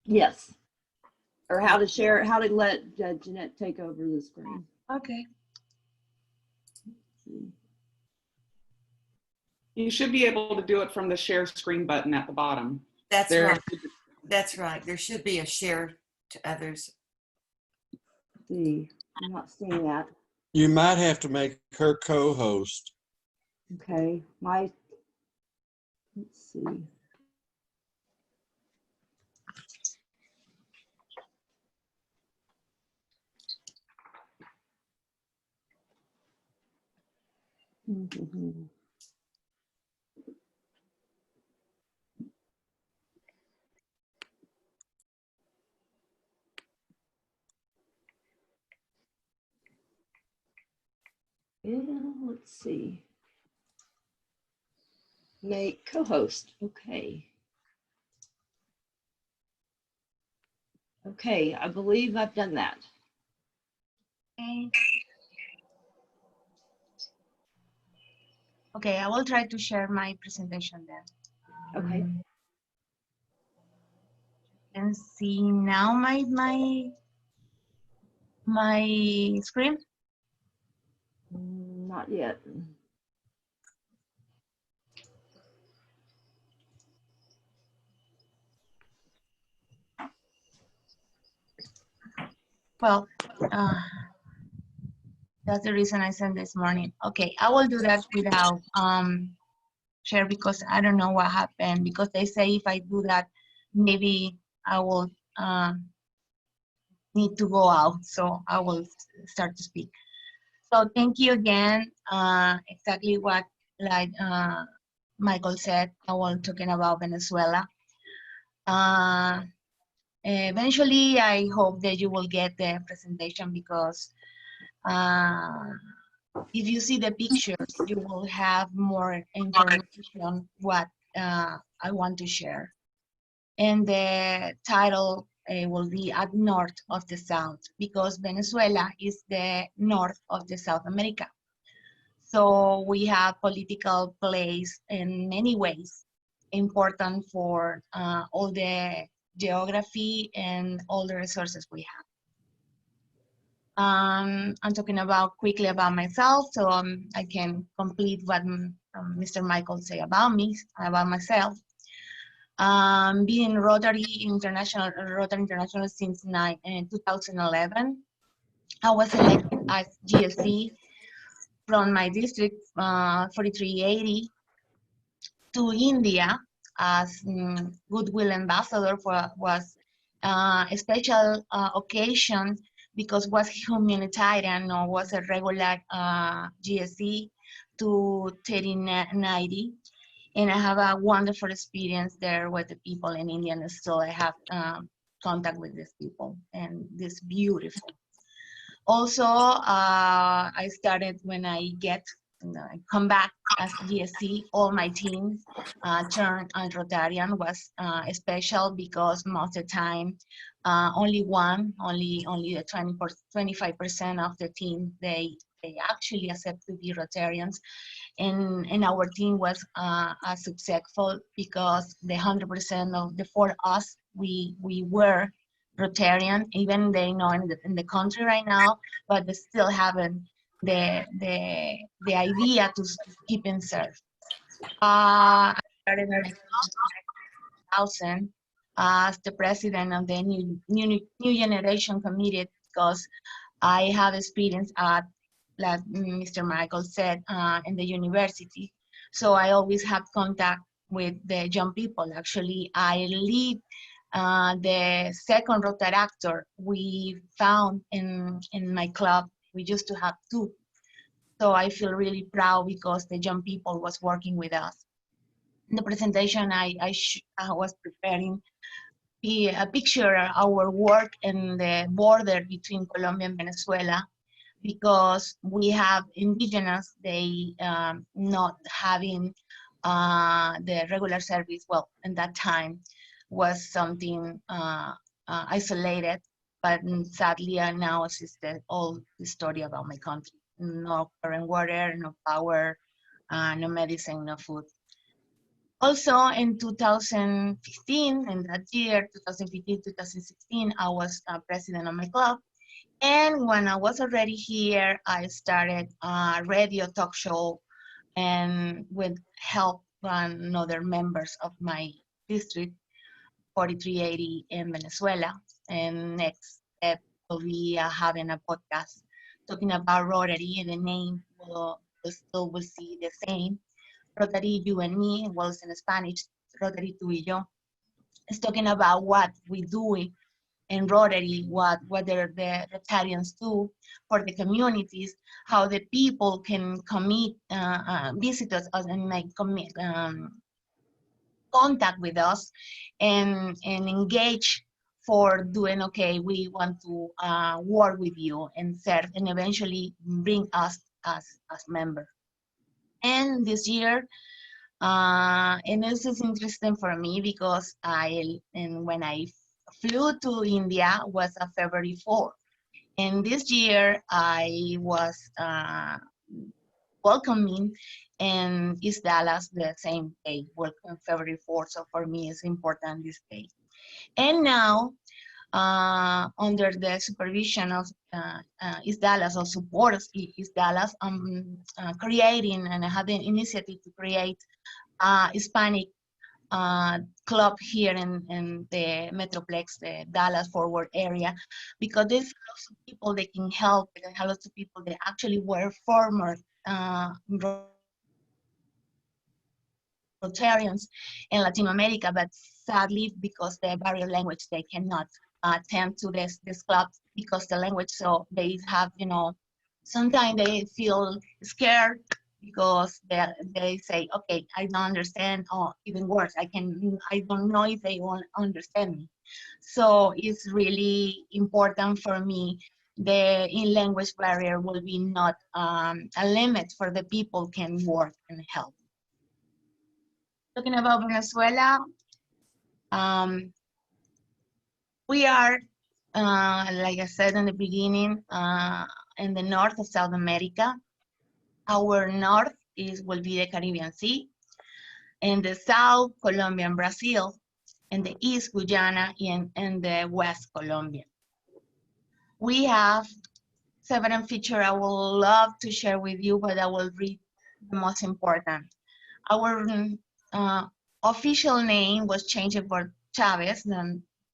Yes. Or how to share, how to let Janette take over the screen. Okay. You should be able to do it from the share screen button at the bottom. That's right. That's right. There should be a share to others. Let's see, I'm not seeing that. You might have to make her co-host. Okay, let's see. Yeah, let's see. Make co-host. Okay. Okay, I believe I've done that. Okay. Okay, I will try to share my presentation then. Okay. And see now my screen. Not yet. Well, that's the reason I sent this morning. Okay, I will do that without share because I don't know what happened, because they say if I do that, maybe I will need to go out, so I will start to speak. So thank you again. Exactly what like Michael said, I was talking about Venezuela. Eventually, I hope that you will get the presentation because if you see the pictures, you will have more information what I want to share. And the title will be At North of the South, because Venezuela is the north of the South America. So we have political place in many ways, important for all the geography and all the resources we have. I'm talking about quickly about myself, so I can complete what Mr. Michael say about me, about myself. Being Rotary International since 2011. I was elected as GSC from my district 4380 to India as Goodwill Ambassador was a special occasion because was humanitarian or was a regular GSC to 3090. And I have a wonderful experience there with the people in India, and still I have contact with these people, and it's beautiful. Also, I started when I come back as GSC, all my teams turned on Rotarian was special because most of the time, only the 25% of the team, they actually accept to be Rotarians. And our team was successful because the 100% of the for us, we were Rotarian, even they know in the country right now, but they still haven't the idea to keep and serve. I started in 2000 as the president of the new generation committee because I have experience at, like Mr. Michael said, in the university. So I always have contact with the young people. Actually, I lead the second Rotaractor we found in my club. We used to have 2. So I feel really proud because the young people was working with us. In the presentation I was preparing a picture of our work in the border between Colombia and Venezuela, because we have indigenous, they not having the regular service. Well, in that time was something isolated, but sadly I now assisted all the story about my country. No current water, no power, no medicine, no food. Also in 2015, in that year, 2015, 2016, I was president of my club. And when I was already here, I started a radio talk show and with help from other members of my district, 4380 in Venezuela. And next step will be having a podcast talking about Rotary, and the name will see the same. Rotary, you and me, well, it's in Spanish, Rotary, tú y yo. It's talking about what we do in Rotary, what the Rotarians do for the communities, how the people can visit us and make contact with us and engage for doing, okay, we want to work with you and serve and eventually bring us as members. And this year, and this is interesting for me because when I flew to India was February 4th. And this year I was welcoming in East Dallas the same day, welcome February 4th. So for me, it's important this day. And now, under the supervision of East Dallas, or supports East Dallas, creating and having an initiative to create a Hispanic club here in the Metroplex, the Dallas Forward area, because there's lots of people that can help, and lots of people that actually were former Rotarians in Latin America, but sadly, because the barrier language, they cannot attend to this club because the language, so they have, sometimes they feel scared because they say, okay, I don't understand, or even worse, I don't know if they won't understand me. So it's really important for me. The in-language barrier will be not a limit for the people can work and help. Talking about Venezuela, we are, like I said in the beginning, in the north of South America. Our north will be the Caribbean Sea. In the south, Colombia and Brazil. In the east, Guyana, and the west, Colombia. We have several features I would love to share with you, but I will read the most important. Our official name was changed for Chavez,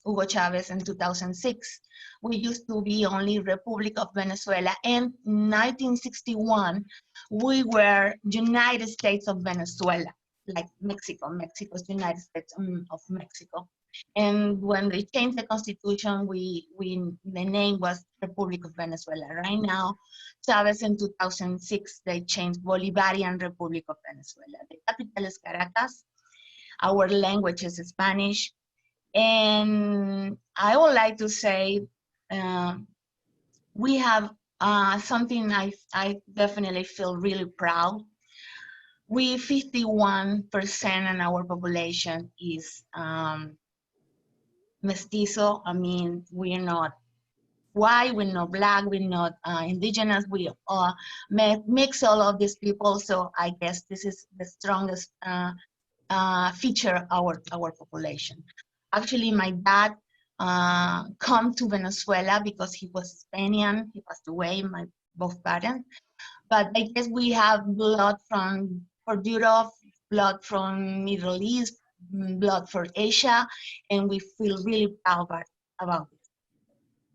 Hugo Chavez, in 2006. We used to be only Republic of Venezuela. And in 1961, we were United States of Venezuela, like Mexico. Mexico's United States of Mexico. And when they changed the constitution, the name was Republic of Venezuela. Right now, Chavez in 2006, they changed Bolivarian Republic of Venezuela. The capital is Caracas. Our language is Spanish. And I would like to say, we have something I definitely feel really proud. 51% in our population is mestizo. I mean, we're not white, we're not black, we're not indigenous, we mix all of these people. So I guess this is the strongest feature of our population. Actually, my dad come to Venezuela because he was Spaniard. He passed away, both parents. But I guess we have blood from Europe, blood from Middle East, blood from Asia, and we feel really proud about it.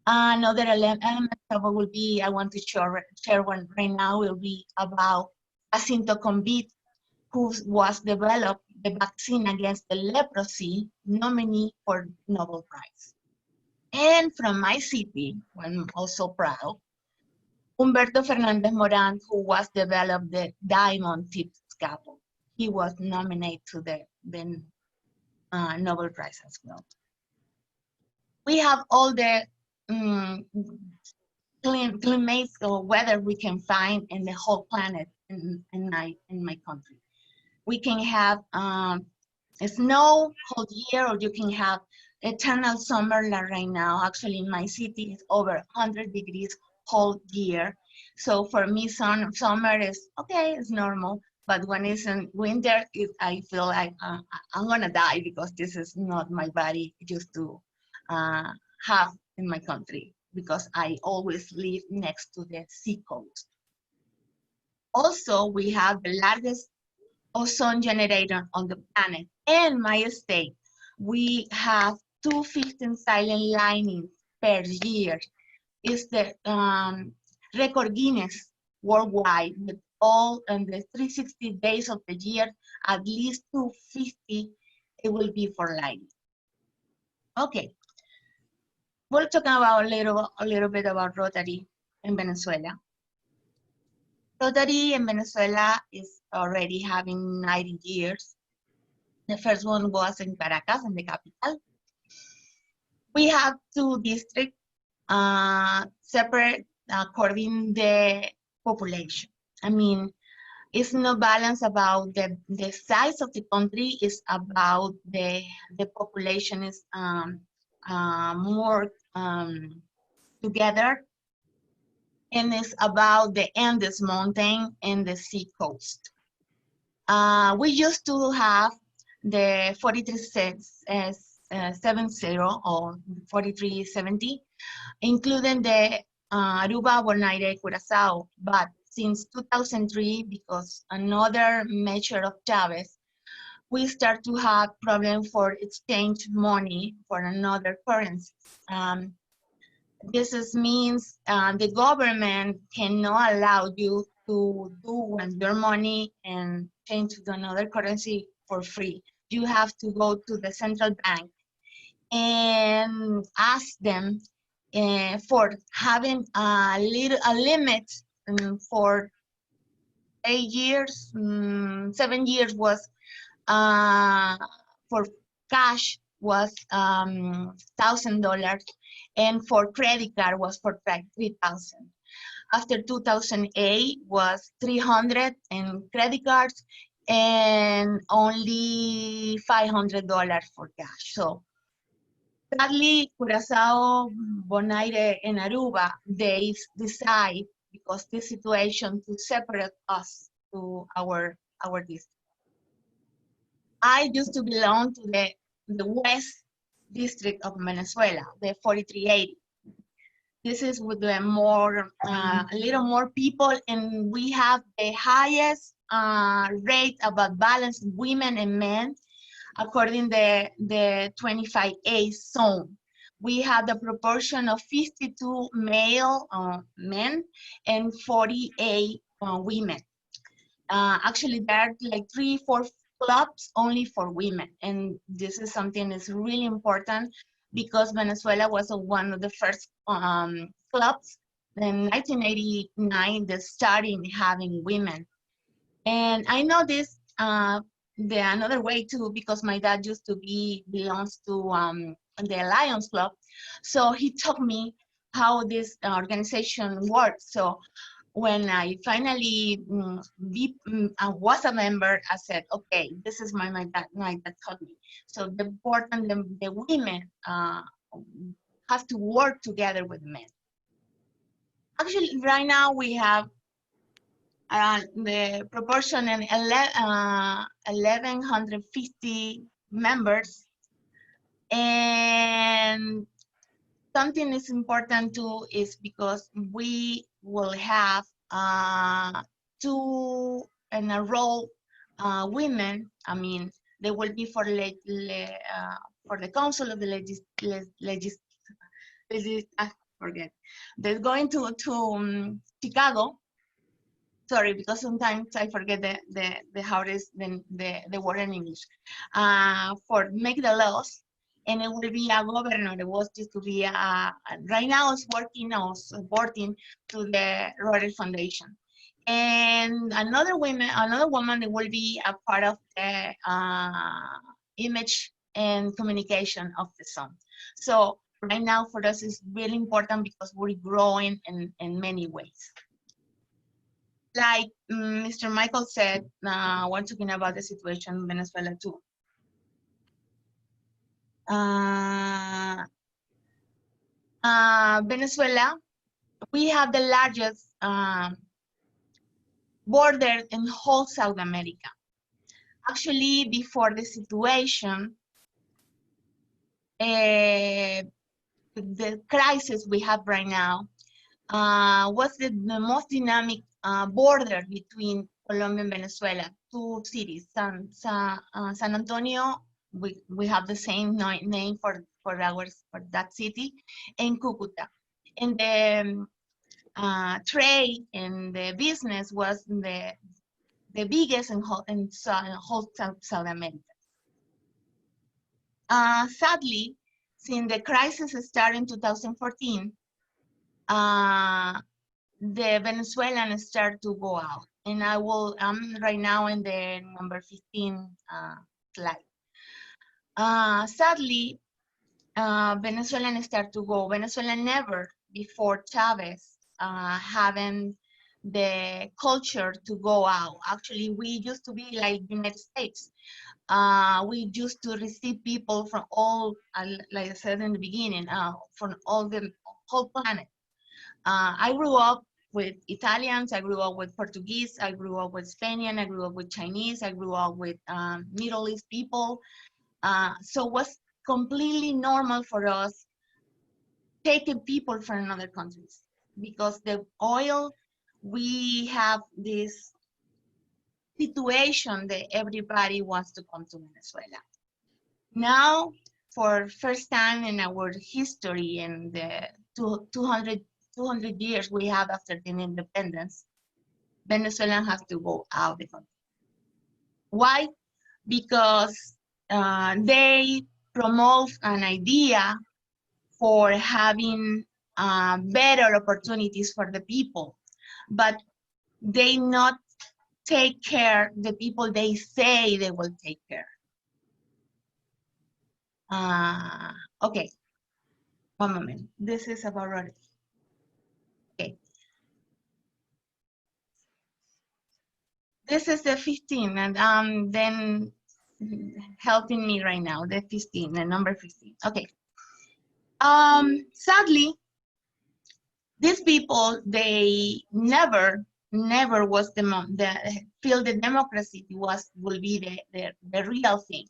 Another element that will be, I want to share one right now, will be about Jacinto Convit, who was developed the vaccine against the leprosy, nominee for Nobel Prize. And from my city, I'm also proud, Humberto Fernandez Moran, who was developed the diamond tip scalpel. He was nominated to the Nobel Prize as well. We have all the climate or weather we can find in the whole planet in my country. We can have snow whole year, or you can have eternal summer like right now. Actually, in my city, it's over 100 degrees whole year. So for me, summer is okay, it's normal. but when it's in winter, I feel like I'm gonna die because this is not my body used to have in my country because I always live next to the sea coast. Also, we have the largest ozone generator on the planet. In my state, we have 215 silent linings per year. It's the record Guinness worldwide with all in the 360 days of the year, at least 250 it will be for lighting. Okay, we're talking about a little bit about Rotary in Venezuela. Rotary in Venezuela is already having 90 years. The first one was in Caracas, in the capital. We have 2 districts separate according the population. I mean, it's no balance about the size of the country, it's about the population is more together, and it's about the Andes mountain and the sea coast. We used to have the 4370 or 4370, including the Aruba, Bonaire, Curacao, but since 2003, because another measure of Chavez, we start to have problem for exchange money for another currency. This means the government cannot allow you to do your money and change to another currency for free. You have to go to the central bank and ask them for having a limit for 8 years, 7 years was for cash was $1,000, and for credit card was for 3,000. After 2008 was 300 in credit cards and only $500 for cash. So sadly, Curacao, Bonaire, and Aruba, they decide, because this situation, to separate us to our district. I used to belong to the West District of Venezuela, the 4380. This is with the more, a little more people, and we have the highest rate about balanced women and men according the 25A zone. We have the proportion of 52 male men and 48 women. Actually, there are like 3-4 clubs only for women, and this is something that's really important because Venezuela was one of the first clubs in 1989 that started having women. And I know this the another way too, because my dad used to belongs to the Lions Club, so he taught me how this organization works. So when I finally was a member, I said, okay, this is my dad taught me. So the important, the women have to work together with men. Actually, right now we have the proportion in 1,150 members, and something is important too is because we will have 2 in a row women. I mean, they will be for the council of the I forget. They're going to Chicago. Sorry, because sometimes I forget the how it is the word in English. For make the laws, and it will be a governor. It was just to be right now it's working or supporting to the Rotary Foundation. And another woman that will be a part of the image and communication of the song. So right now for us it's really important because we're growing in many ways. Like Mr. Michael said, we're talking about the situation in Venezuela too. Venezuela, we have the largest bordered in whole South America. Actually, before the situation, the crisis we have right now was the most dynamic border between Colombia and Venezuela, two cities, San Antonio, we have the same name for that city, and Cucuta. And the trade and the business was the biggest in whole South America. Sadly, since the crisis started in 2014, the Venezuelans start to go out. And I'm right now in the number 15 slide. Sadly, Venezuelans start to go. Venezuela never before Chavez having the culture to go out. Actually, we used to be like United States. We used to receive people from all, like I said in the beginning, from all the whole planet. I grew up with Italians, I grew up with Portuguese, I grew up with Spanish, I grew up with Chinese, I grew up with Middle East people. So it was completely normal for us taking people from other countries because the oil, we have this situation that everybody wants to come to Venezuela. Now, for first time in our history in the 200 years we have after the independence, Venezuela has to go out of the country. Why? Because they promote an idea for having better opportunities for the people, but they not take care the people they say they will take care. Okay, one moment. This is about Rotary. Okay. This is the 15, and then helping me right now, the 15, the number 15. Okay. Sadly, these people, they never was feel the democracy will be the real thing.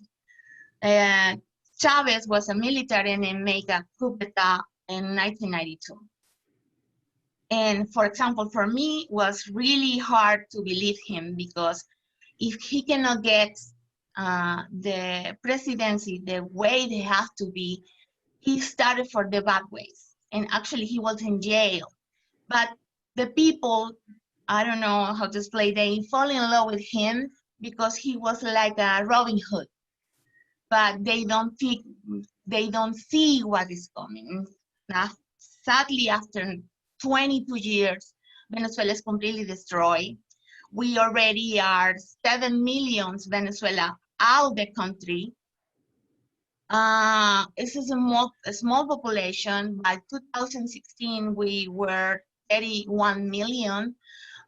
Chavez was a military and made a coup d'etat in 1992. And for example, for me, it was really hard to believe him because if he cannot get the presidency the way they have to be, he started for the bad ways. And actually he was in jail. But the people, I don't know how to explain, they fall in love with him because he was like a Robin Hood. But they don't see what is coming. Now, sadly, after 22 years, Venezuela is completely destroyed. We already are 7 million Venezuela out of the country. This is a small population. By 2016, we were 31 million,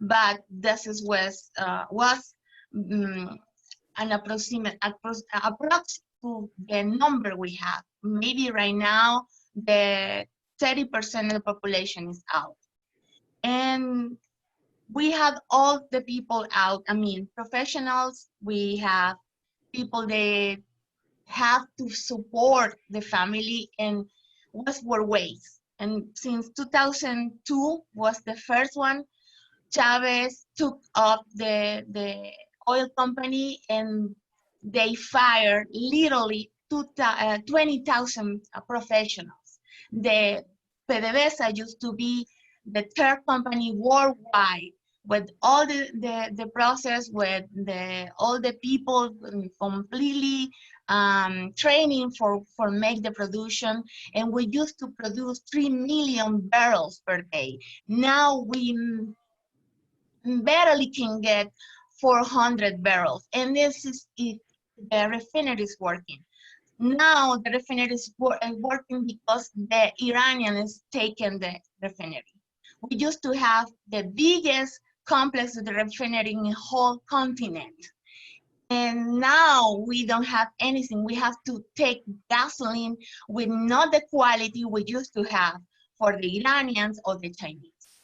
but this was an approximate to the number we have. Maybe right now, the 30% of the population is out. And we have all the people out. I mean, professionals, we have people that have to support the family in what were ways. And since 2002 was the first one, Chavez took up the oil company and they fired literally 20,000 professionals. The PDVSA used to be the third company worldwide with all the process, with all the people completely training for make the production, and we used to produce 3 million barrels per day. Now we barely can get 400 barrels, and this is if the refinery is working. Now the refinery is working because the Iranian is taking the refinery. We used to have the biggest complex of the refinery in the whole continent. And now we don't have anything. We have to take gasoline with not the quality we used to have for the Iranians or the Chinese.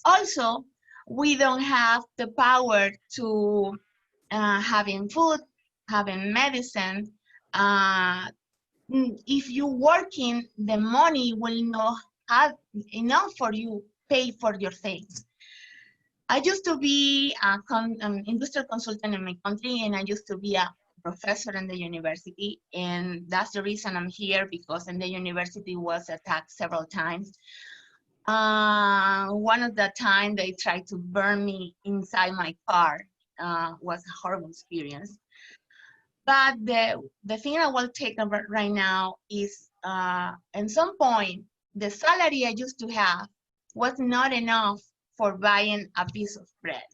Also, we don't have the power to having food, having medicine. If you working, the money will not have enough for you pay for your things. I used to be an industrial consultant in my country, and I used to be a professor in the university, and that's the reason I'm here, because in the university was attacked several times. One of the time they tried to burn me inside my car. Was a horrible experience. But the thing I will take over right now is, at some point, the salary I used to have was not enough for buying a piece of bread.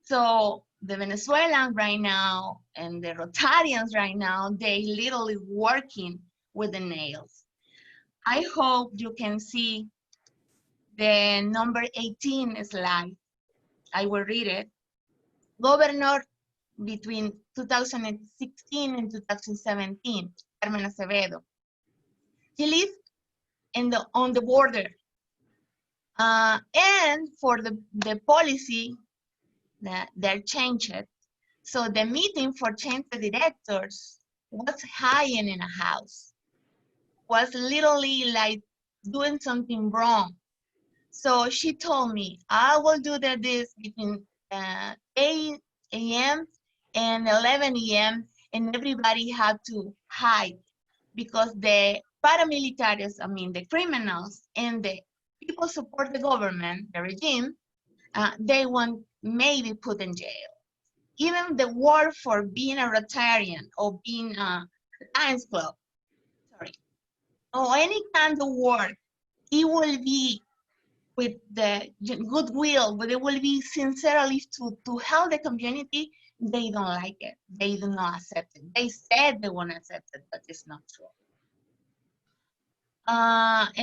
So the Venezuelans right now and the Rotarians right now, they literally working with the nails. I hope you can see the number 18 slide. I will read it. Governor between 2016 and 2017, Carmen Acevedo. She lived on the border. And for the policy, they're changed. So the meeting for change the directors was hiding in a house. Was literally like doing something wrong. So she told me, I will do this between 8 a.m. and 11 a.m. and everybody had to hide because the paramilitaries, I mean the criminals and the people support the government, the regime, they want maybe put in jail. Even the word for being a Rotarian or being a Lions Club, sorry, or any kind of work, it will be with the goodwill, but it will be sincerely to help the community. They don't like it. They do not accept it. They said they want to accept it, but it's not true.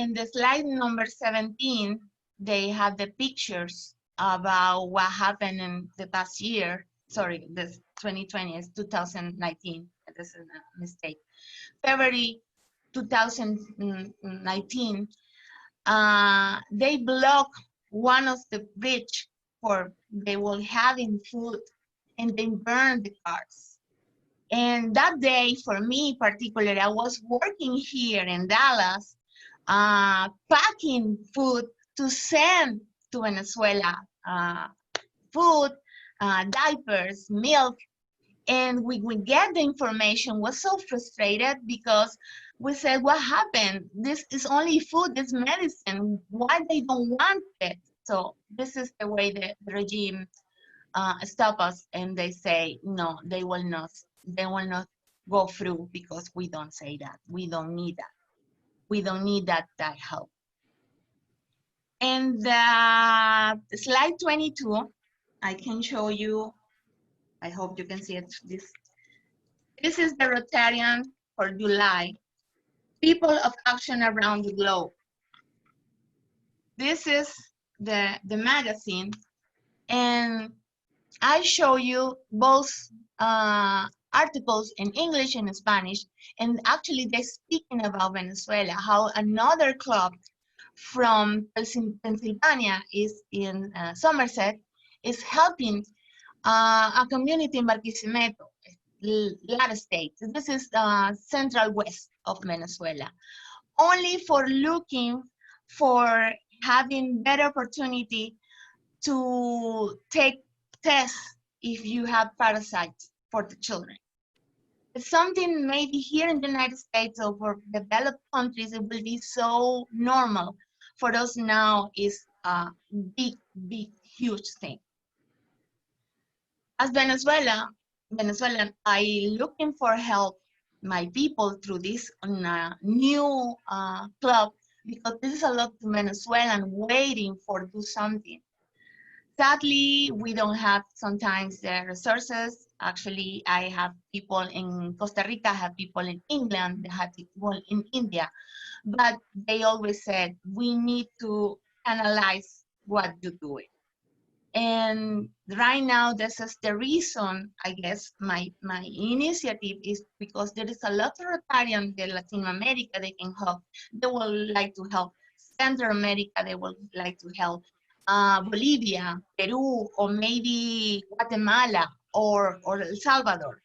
In the slide number 17, they have the pictures about what happened in the past year. Sorry, this 2020 is 2019. This is a mistake. February 2019, they blocked one of the bridge for they were having food, and they burned the cars. And that day, for me particularly, I was working here in Dallas, packing food to send to Venezuela, food, diapers, milk. And we get the information, was so frustrated because we said, what happened? This is only food, this medicine. Why they don't want it? So this is the way the regime stop us, and they say, no, they will not go through because we don't say that. We don't need that. We don't need that help. And slide 22, I can show you, I hope you can see it. This is the Rotarian for July. People of action around the globe. This is the magazine, and I show you both articles in English and Spanish, and actually they're speaking about Venezuela, how another club from Pennsylvania is in Somerset is helping a community in Barquisimeto, Lara State. This is central west of Venezuela, only for looking for having better opportunity to take tests if you have parasites for the children. It's something maybe here in the United States or for developed countries, it will be so normal. For us now is a big, huge thing. As Venezuelan, I looking for help my people through this new club, because this is a lot of Venezuelan waiting for do something. Sadly, we don't have sometimes the resources. Actually, I have people in Costa Rica, I have people in England, I have people in India, but they always said, we need to analyze what you're doing. And right now, this is the reason, I guess, my initiative is because there is a lot of Rotarians in Latin America they can help. They would like to help Central America, they would like to help Bolivia, Peru, or maybe Guatemala or El Salvador.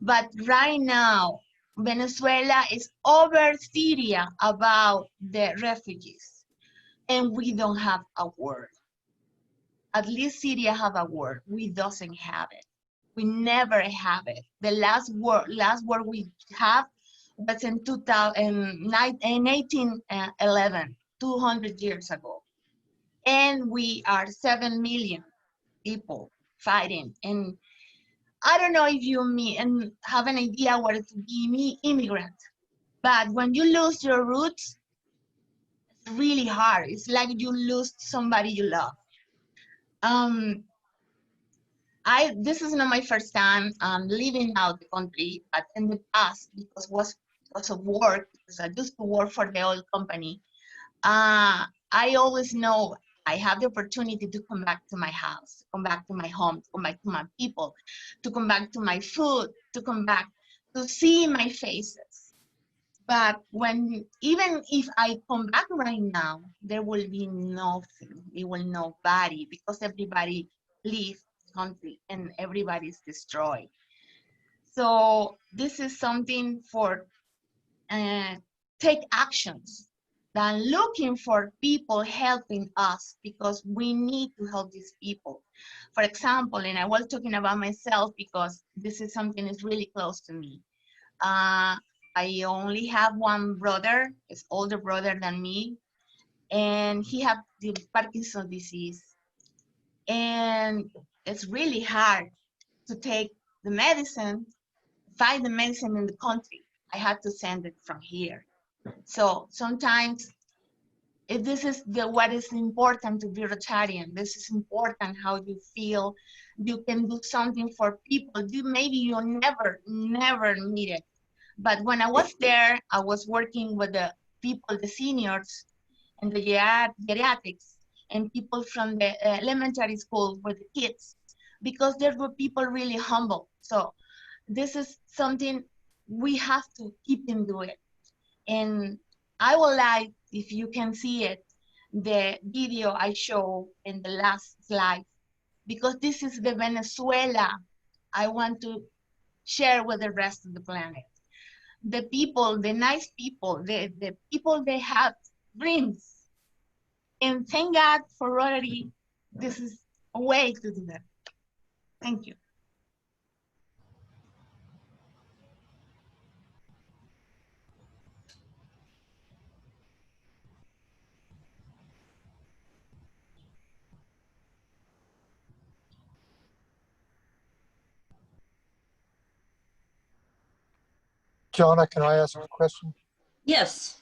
But right now, Venezuela is over Syria about the refugees, and we don't have a word. At least Syria have a word. We doesn't have it. We never have it. The last word we have was in 1811, 200 years ago. And we are 7 million people fighting. And I don't know if you and have an idea what it to be immigrant, but when you lose your roots, it's really hard. It's like you lose somebody you love. This is not my first time leaving out the country, but in the past, because of work, because I used to work for the oil company, I always know I have the opportunity to come back to my house, come back to my home, come back to my people, to come back to my food, to come back to see my faces. But even if I come back right now, there will be nothing. There will nobody, because everybody leaves the country and everybody's destroyed. So this is something for take actions than looking for people helping us, because we need to help these people. For example, and I was talking about myself because this is something that's really close to me. I only have one brother, is older brother than me, and he have the Parkinson's disease. And it's really hard to take the medicine, find the medicine in the country. I had to send it from here. So sometimes if this is what is important to be Rotarian, this is important how you feel. You can do something for people. Maybe you never meet it. But when I was there, I was working with the people, the seniors, and the geriatrics, and people from the elementary school with the kids, because there were people really humble. So this is something we have to keep in doing. And I would like, if you can see it, the video I show in the last slide, because this is the Venezuela I want to share with the rest of the planet. The people, the nice people, the people they have dreams. And thank God for Rotary, this is a way to do that. Thank you. Jonna, can I ask a question? Yes.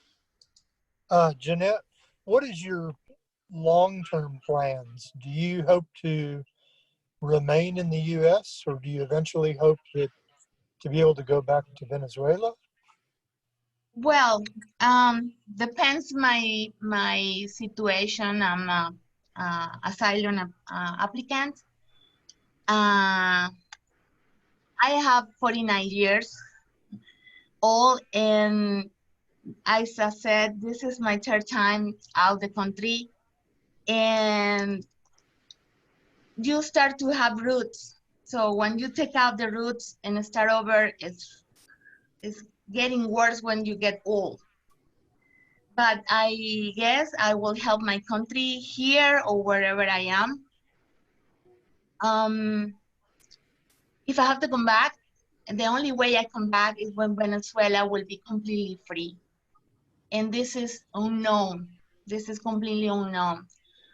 Janette, what is your long-term plans? Do you hope to remain in the U.S. or do you eventually hope to be able to go back to Venezuela? Well, depends my situation. I'm a asylum applicant. I have 49 years old, and as I said, this is my third time out the country, and you start to have roots. So when you take out the roots and start over, it's getting worse when you get old. But I guess I will help my country here or wherever I am. If I have to come back, the only way I come back is when Venezuela will be completely free. And this is unknown. This is completely unknown.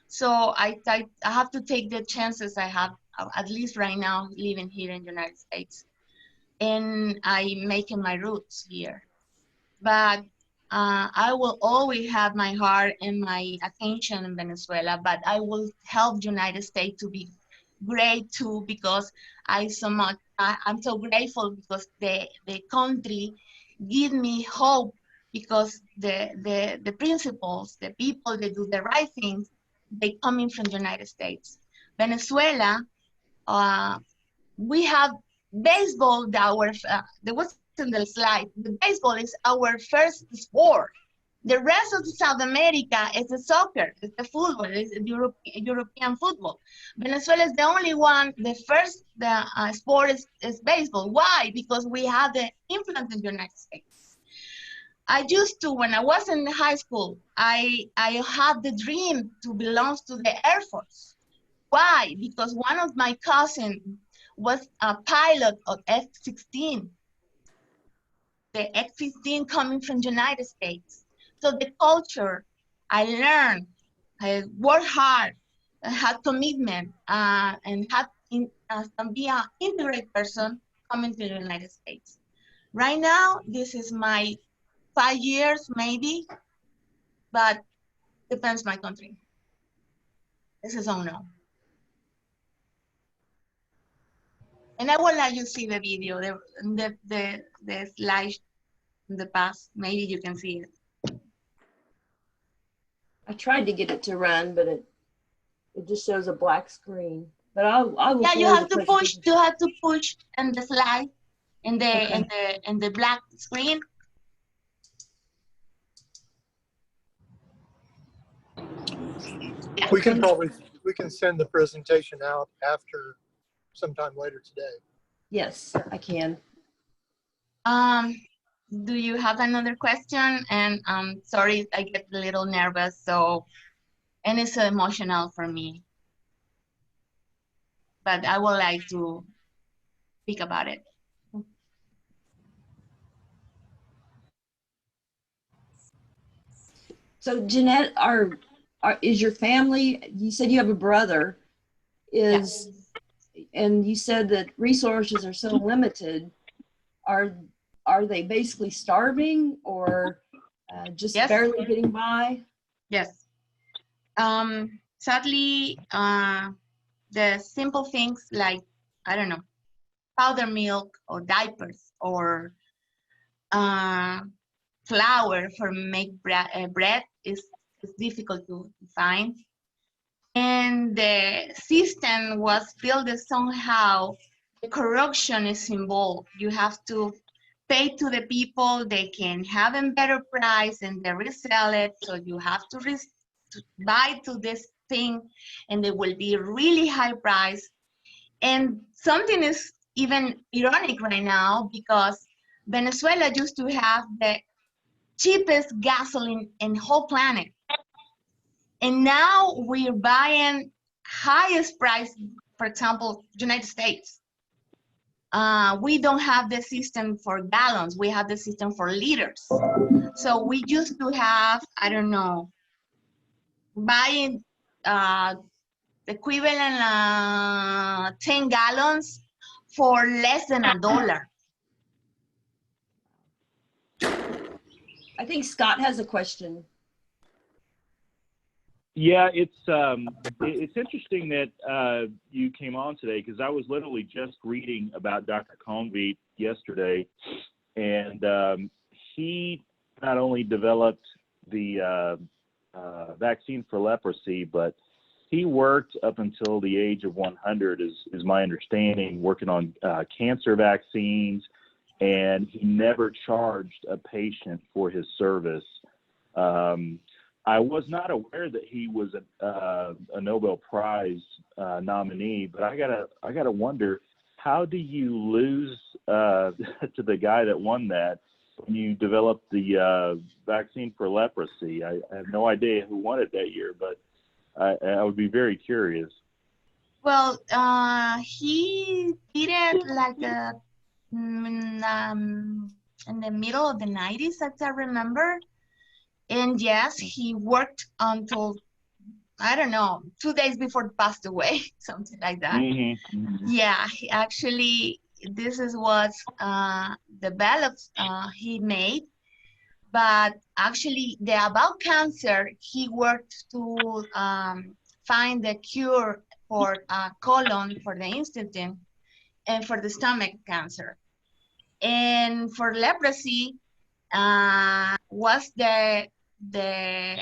So I have to take the chances I have, at least right now, living here in the United States. And I'm making my roots here. But I will always have my heart and my attention in Venezuela, but I will help United States to be great too, because I'm so grateful because the country give me hope, because the principles, the people that do the right things, they coming from the United States. Venezuela, we have baseball, there was in the slide, the baseball is our first sport. The rest of South America is the soccer, it's the football, it's the European football. Venezuela is the only one, the first sport is baseball. Why? Because we have the influence in the United States. I used to, when I was in high school, I had the dream to belong to the Air Force. Why? Because one of my cousins was a pilot of F-16. The F-15 coming from the United States. So the culture, I learned, I worked hard, I had commitment, and had be an integrated person coming to the United States. Right now, this is my 5 years maybe, but depends my country. This is all no. And I will let you see the video, the slide in the past. Maybe you can see it. I tried to get it to run, but it just shows a black screen. But I will. Yeah, you forward have the to push. presentation. You have to push in the slide, in the Okay. in the black screen. Yeah. We can send the presentation out after sometime later today. Yes, I can. Do you have another question? And sorry, I get a little nervous. So, and it's emotional for me. But I would like to speak about it. So Janette, is your family? You said you have a brother. Yes. And you said that resources are so limited. Are they basically starving or just Yes. barely getting by? Yes. Sadly, the simple things like, I don't know, powder milk or diapers or flour for make bread is difficult to find. And the system was built somehow, the corruption is involved. You have to pay to the people, they can have a better price and they resell it. So you have to buy to this thing and it will be really high price. And something is even ironic right now because Venezuela used to have the cheapest gasoline in the whole planet. And now we're buying highest price, for example, United States. We don't have the system for gallons, we have the system for liters. So we used to have, I don't know, buying equivalent 10 gallons for less than $1. I think Scott has a question. Yeah, it's interesting that you came on today because I was literally just reading about Dr. Conveat yesterday, and he not only developed the vaccine for leprosy, but he worked up until the age of 100, is my understanding, working on cancer vaccines, and he never charged a patient for his service. I was not aware that he was a Nobel Prize nominee, but I gotta wonder, how do you lose to the guy that won that when you developed the vaccine for leprosy? I have no idea who won it that year, but I would be very curious. Well, he did it like in the middle of the 90s, as I remember. And yes, he worked until, I don't know, 2 days before he passed away, something like that. Mm-hmm. Mm-hmm. Yeah, he actually, this is what developed he made. But actually, about cancer, he worked to find the cure for colon, for the intestine, and for the stomach cancer. And for leprosy, was the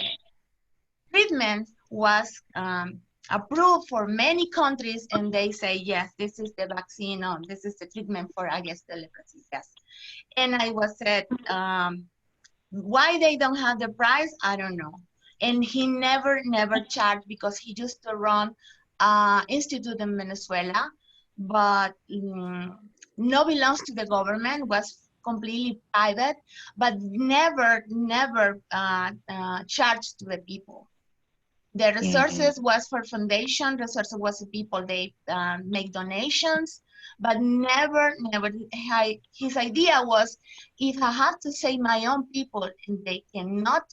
treatment was approved for many countries, and they say, yes, this is the vaccine, or this is the treatment for, I guess, the leprosy, yes. And I was said, Why they don't have the price, I don't know. And he never charged because he used to run institute in Venezuela, but no belongs to the government, was completely private, but never charged to the people. The resources was for foundation, resources was the people, they make donations, but never, his idea was, if I have to save my own people and they cannot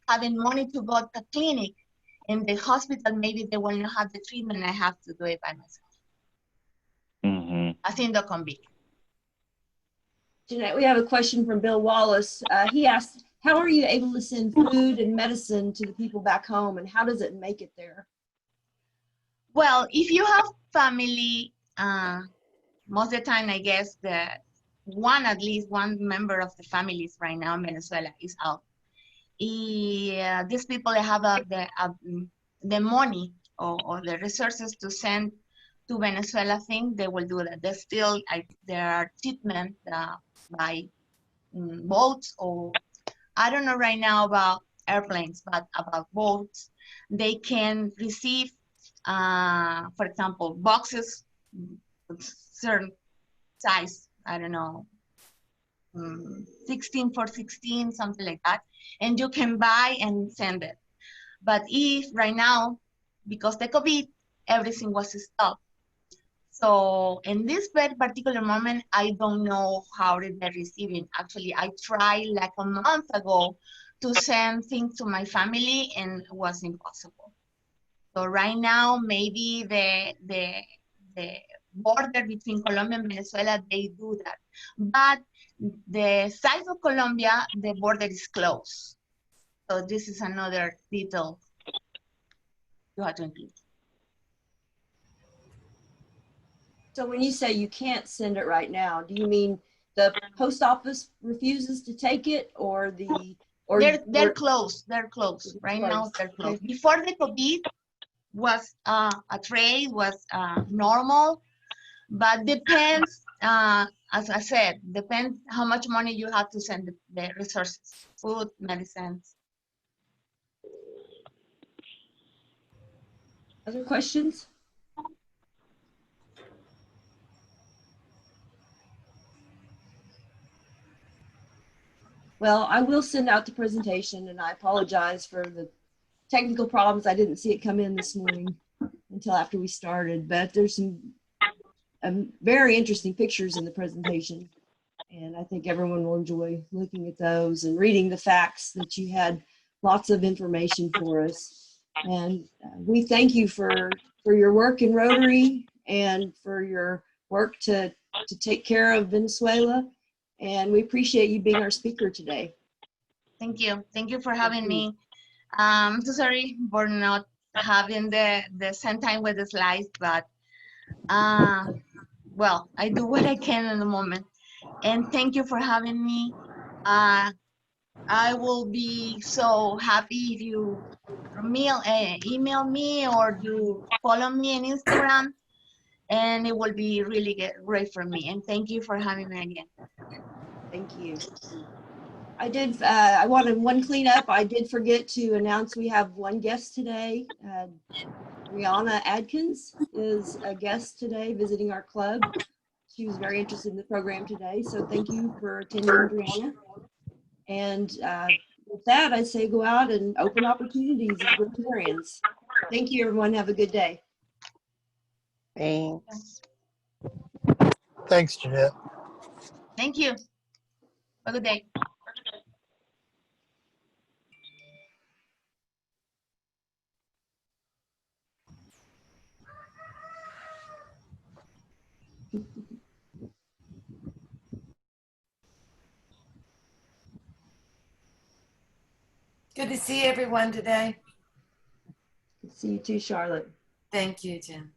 having money to go to clinic in the hospital, maybe they will not have the treatment, I have to do it by myself. Haciendo con Vic. Jeanette, we have a question from Bill Wallace. He asked, how are you able to send food and medicine to the people back home, and how does it make it there? Well, if you have family, most of the time, I guess at least one member of the families right now in Venezuela is out. These people have the money or the resources to send to Venezuela, thing, they will do that. There's still, there are shipments by boats, or I don't know right now about airplanes, but about boats. They can receive, for example, boxes, certain size, I don't know, 16 for 16, something like that, and you can buy and send it. But if right now, because the COVID, everything was stopped. So in this particular moment, I don't know how they're receiving. Actually, I tried like a month ago to send things to my family, and it was impossible. So right now, maybe the border between Colombia and Venezuela, they do that. But the side of Colombia, the border is closed. So this is another detail you have to include. So when you say you can't send it right now, do you mean the post office refuses to take it, or they're closed? They're closed right now. They're closed. Okay. Before the COVID was a trade was normal, but depends. As I said, depends how much money you have to send the resources, food, medicines. Other questions? Well, I will send out the presentation, and I apologize for the technical problems. I didn't see it come in this morning until after we started, but there's some very interesting pictures in the presentation, and I think everyone will enjoy looking at those and reading the facts that you had lots of information for us. And we thank you for your work in Rotary and for your work to take care of Venezuela. And we appreciate you being our speaker today. Thank you. Thank you for having me. I'm so sorry for not having the same time with the slides, but well, I do what I can in the moment. And thank you for having me. I will be so happy if you email me or you follow me on Instagram, and it will be really great for me. And thank you for having me again. Thank you. I wanted one cleanup. I did forget to announce we have one guest today. Rihanna Adkins is a guest today visiting our club. She was very interested in the program today, so thank you for attending, Rihanna. And with that, I say go out and open opportunities as Rotarians. Thank you, everyone. Have a good day. Thanks. Thanks, Janette. Thank you. Have a good day. Good to see everyone today. See you too, Charlotte. Thank you, Jen.